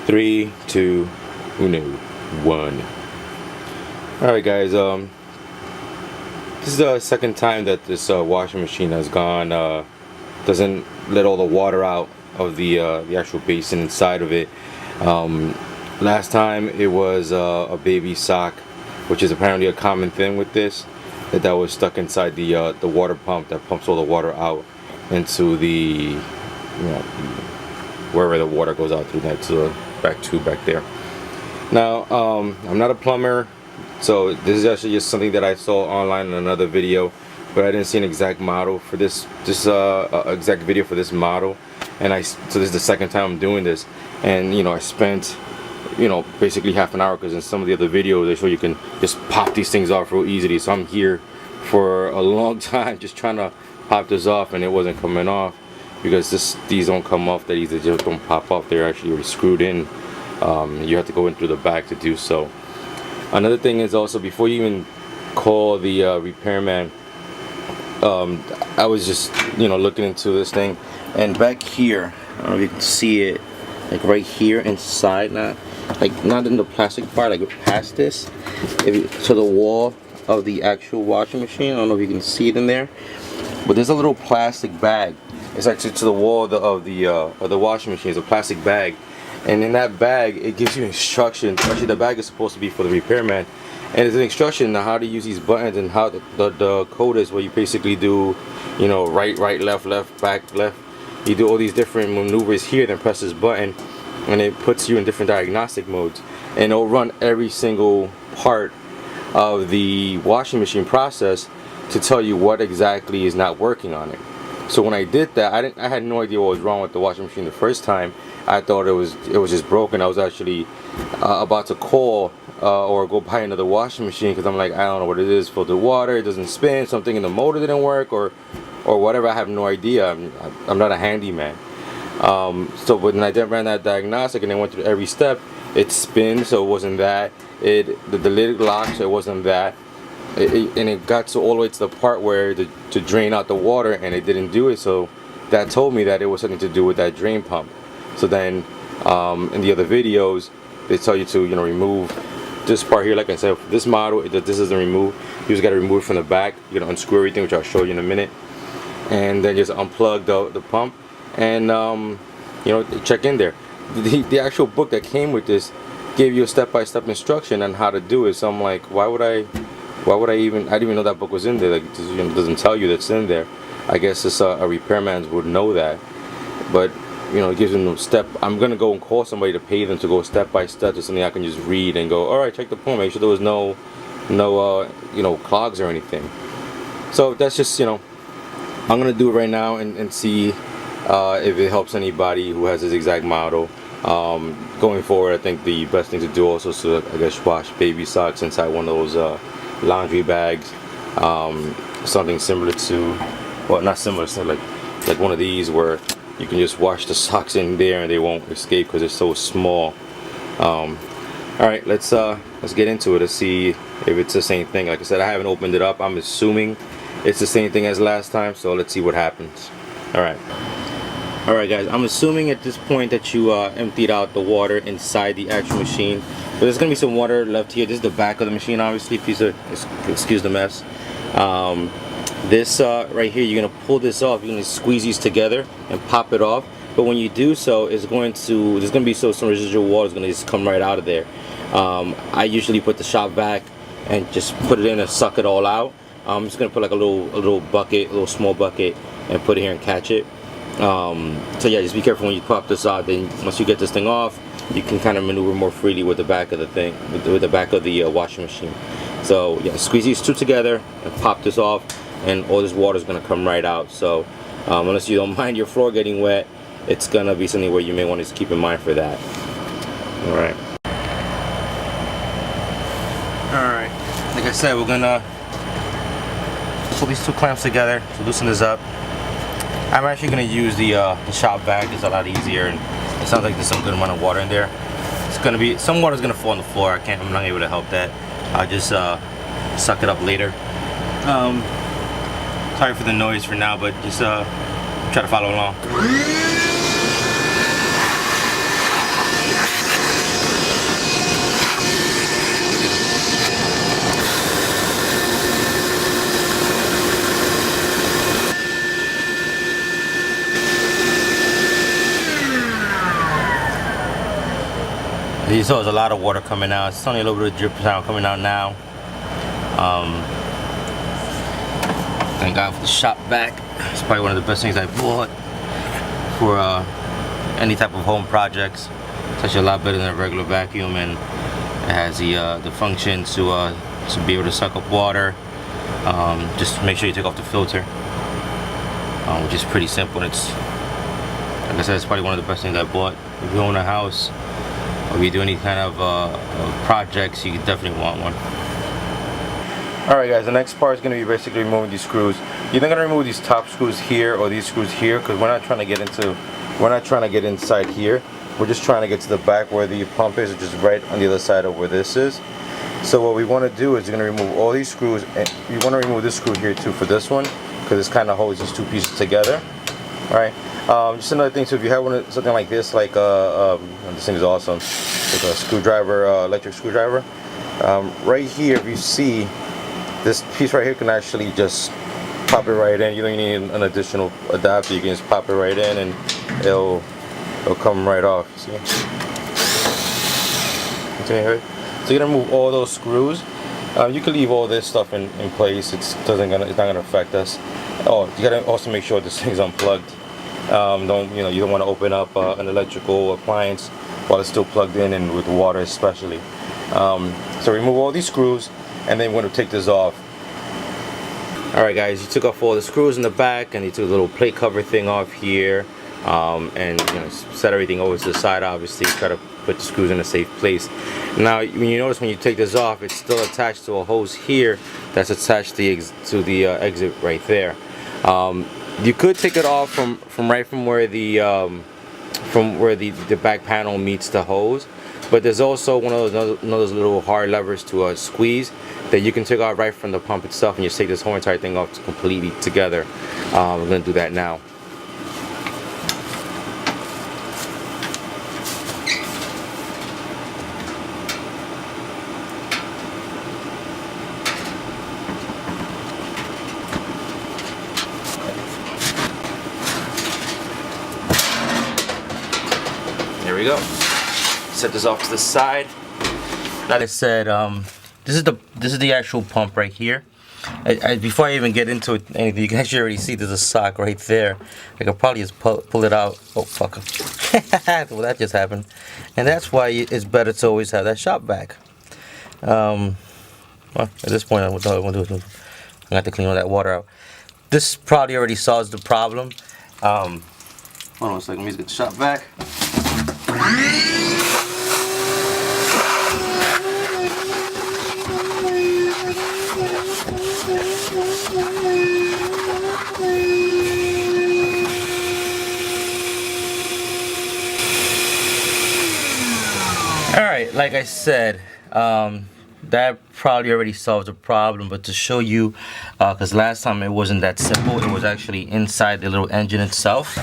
3, 2, 1. Alright guys, this is the second time that this washing machine has gone, doesn't let all the water out of the actual basin inside of it. Last time it was a baby sock, which is apparently a common thing with this, that was stuck inside the water pump that pumps all the water out into the, wherever the water goes out through that to the back tube back there. Now, I'm not a plumber, so this is actually just something that I saw online in another video, but I didn't see an exact model for this exact video for this model, and so this is the second time I'm doing this, and I spent basically half an hour, because in some of the other videos they show you can just pop these things off real easily. So I'm here for a long time just trying to pop this off, and it wasn't coming off because these don't come off that easy. They just don't pop off. They're actually screwed in. You have to go in through the back to do so. Another thing is also, before you even call the repairman, I was just looking into this thing, and back here, I don't know if you can see it, like right here inside, not in the plastic part, like past this, to the wall of the actual washing machine. I don't know if you can see it in there, but there's a little plastic bag. It's actually to the wall of the washing machine. It's a plastic bag, and in that bag it gives you instructions. Actually, the bag is supposed to be for the repairman, and it's an instruction on how to use these buttons and how the code is, where you basically do right, left, back, left. You do all these different maneuvers here, then press this button, and it puts you in different diagnostic modes, and it'll run every single part of the washing machine process to tell you what exactly is not working on it. So when I did that, I had no idea what was wrong with the washing machine the first time. I thought it was just broken. I was actually about to call or go buy another washing machine, because I'm like, I don't know what it is. Filtered water, it doesn't spin, something in the motor didn't work, or whatever. I have no idea. I'm not a handyman. So when I ran that diagnostic and I went through every step, it spins, so it wasn't that. The lid locked, so it wasn't that. And it got to all the way to the part where to drain out the water, and it didn't do it. So that told me that it was something to do with that drain pump. So then in the other videos, they tell you to remove this part here. Like I said, for this model, this isn't removed. You just got to remove it from the back. You're gonna unscrew everything, which I'll show you in a minute, and then just unplug the pump, and check in there. The actual book that came with this gave you a step-by-step instruction on how to do it. So I'm like, why would I even, I didn't even know that book was in there. Like, it doesn't tell you that's in there. I guess it's a repairman would know that, but it gives them no step. I'm gonna go and call somebody to pay them to go step by step to something I can just read and go, all right, check the pump, make sure there was no clogs or anything. So that's just I'm gonna do it right now and see if it helps anybody who has this exact model. Going forward, I think the best thing to do also is to, I guess, wash baby socks inside one of those laundry bags, something similar to, well, not similar, so like one of these where you can just wash the socks in there and they won't escape because they're so small. All right, let's get into it to see if it's the same thing. Like I said, I haven't opened it up. I'm assuming it's the same thing as last time, so let's see what happens. All right guys, I'm assuming at this point that you emptied out the water inside the actual machine, but there's gonna be some water left here. This is the back of the machine, obviously. Excuse the mess. This right here, you're gonna pull this off. You're gonna squeeze these together and pop it off. But when you do so, there's gonna be some residual water is gonna just come right out of there. I usually put the shop vac and just put it in and suck it all out. I'm just gonna put like a little bucket, a little small bucket, and put it here and catch it. So yeah, just be careful when you pop this out. Then once you get this thing off, you can kind of maneuver more freely with the back of the thing, with the back of the washing machine. So yeah, squeeze these two together and pop this off, and all this water is gonna come right out. So unless you don't mind your floor getting wet, it's gonna be something where you may want to just keep in mind for that. All right. Like I said, we're gonna pull these two clamps together to loosen this up. I'm actually gonna use the shop vac. It's a lot easier, and it sounds like there's some good amount of water in there. It's gonna be, some water's gonna fall on the floor. I'm not able to help that. I'll just suck it up later. Sorry for the noise for now, but just try to follow along. You saw there's a lot of water coming out. It's only a little bit of drip sound coming out now. Thank God for the shop vac. It's probably one of the best things I bought for any type of home projects. It's actually a lot better than a regular vacuum, and it has the function to be able to suck up water. Just make sure you take off the filter, which is pretty simple. And it's, like I said, it's probably one of the best things I bought. If you own a house or you do any kind of projects, you definitely want one. Alright guys, the next part is going to be basically removing these screws. You're not going to remove these top screws here or these screws here, because we're not trying to get inside here. We're just trying to get to the back where the pump is, which is right on the other side of where this is. So what we want to do is you're going to remove all these screws, and you want to remove this screw here too for this one, because this kind of holds these two pieces together. Alright, just another thing, so if you have something like this, like this thing is awesome, like a screwdriver, electric screwdriver, right here, if you see, this piece right here can actually just pop it right in. You don't need an additional adapter. You can just pop it right in and it'll come right off. See? Okay, so you're gonna remove all those screws. You can leave all this stuff in place. It's not gonna affect us. Oh, you gotta also make sure this thing's unplugged. You don't want to open up an electrical appliance while it's still plugged in, and with water especially. So remove all these screws, and then we're going to take this off. Alright guys, you took off all the screws in the back, and you took a little plate cover thing off here, and set everything over to the side. Obviously try to put the screws in a safe place. Now when you notice, when you take this off, it's still attached to a hose here that's attached to the exit right there. You could take it off from where the back panel meets the hose, but there's also one of those little hard levers to squeeze that you can take off right from the pump itself, and just take this whole entire thing off completely together. We're going to do that now. There we go. Set this off to the side. Like I said, this is the actual pump right here. Before I even get into anything, you can actually already see there's a sock right there. I could probably just pull it out. Oh fuck! Well, that just happened, and that's why it's better to always have that shop vac. Well, at this point, what I want to do is I have to clean all that water out. This probably already solves the problem. Hold on a second. Let me just get the shop vac. Alright, like I said, that probably already solved the problem, but to show you, because last time it wasn't that simple, it was actually inside the little engine itself.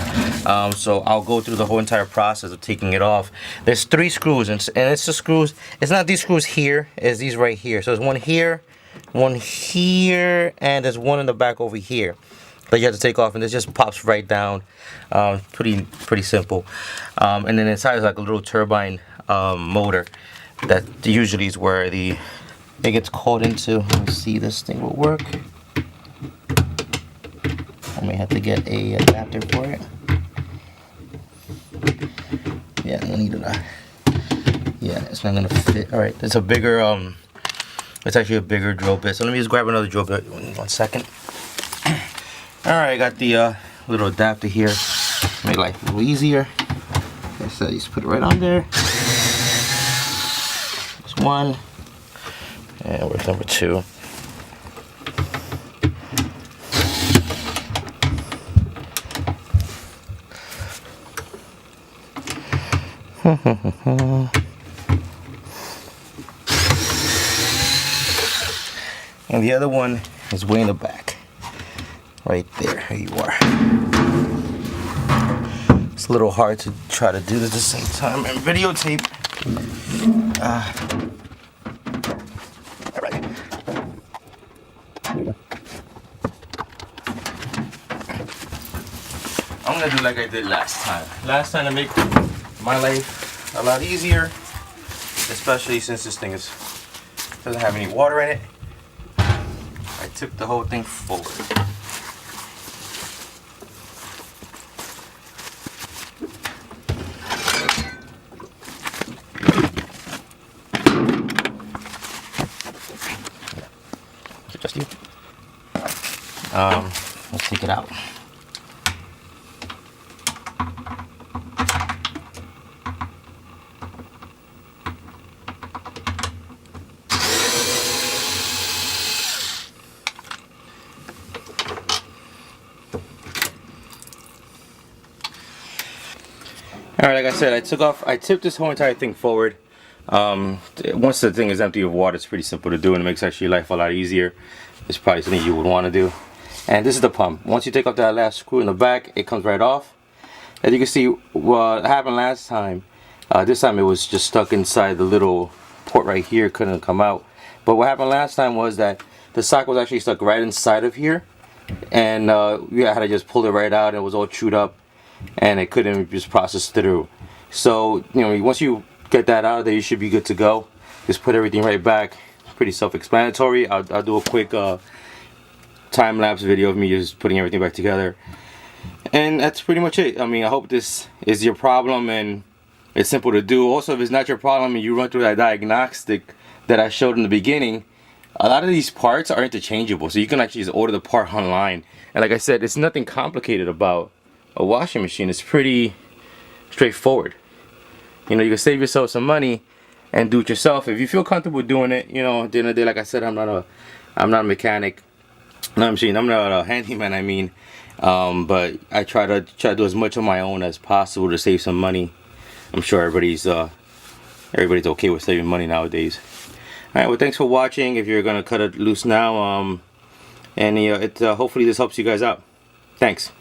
So I'll go through the whole entire process of taking it off. There's 3 screws, and it's the screws, it's not these screws here, it's these right here. So there's one here, and there's one in the back over here that you have to take off, and this just pops right down. Pretty simple. And then inside is like a little turbine motor that usually is where it gets caught into. Let me see, this thing will work. I may have to get a adapter for it. Yeah, I don't need it. Yeah, it's not gonna fit. All right, it's a bigger it's actually a bigger drill bit. So let me just grab another drill bit. 1 second. All right, I got the little adapter here. Make life a little easier. Like I said, just put it right on there. There's one. And where's number 2? And the other one is way in the back. Right there, here you are. It's a little hard to try to do this at the same time and videotape. Alright. I'm gonna do like I did last time. Last time to make my life a lot easier, especially since this thing doesn't have any water in it. I tip the whole thing forward. Just you. Let's take it out. Alright, like I said, I tipped this whole entire thing forward. Once the thing is empty of water, it's pretty simple to do, and it makes actually life a lot easier. It's probably something you would want to do. And this is the pump. Once you take off that last screw in the back, it comes right off. As you can see, what happened last time, this time it was just stuck inside the little port right here, couldn't come out. But what happened last time was that the socket was actually stuck right inside of here, and we had to just pull it right out, and it was all chewed up, and it couldn't just process through. So, you know, once you get that out of there, you should be good to go. Just put everything right back. Pretty self-explanatory. I'll do a quick time-lapse video of me just putting everything back together, and that's pretty much it. I mean, I hope this is your problem and it's simple to do. Also, if it's not your problem and you run through that diagnostic that I showed in the beginning, a lot of these parts are interchangeable, so you can actually just order the part online. And like I said, it's nothing complicated about a washing machine. It's pretty straightforward. You know, you can save yourself some money and do it yourself if you feel comfortable doing it. You know, at the end of the day, like I said, I'm not a mechanic. No, I'm not a handyman. I mean, but I try to do as much on my own as possible to save some money. I'm sure everybody's okay with saving money nowadays. All right, well, thanks for watching. If you're gonna cut it loose now, hopefully this helps you guys out. Thanks.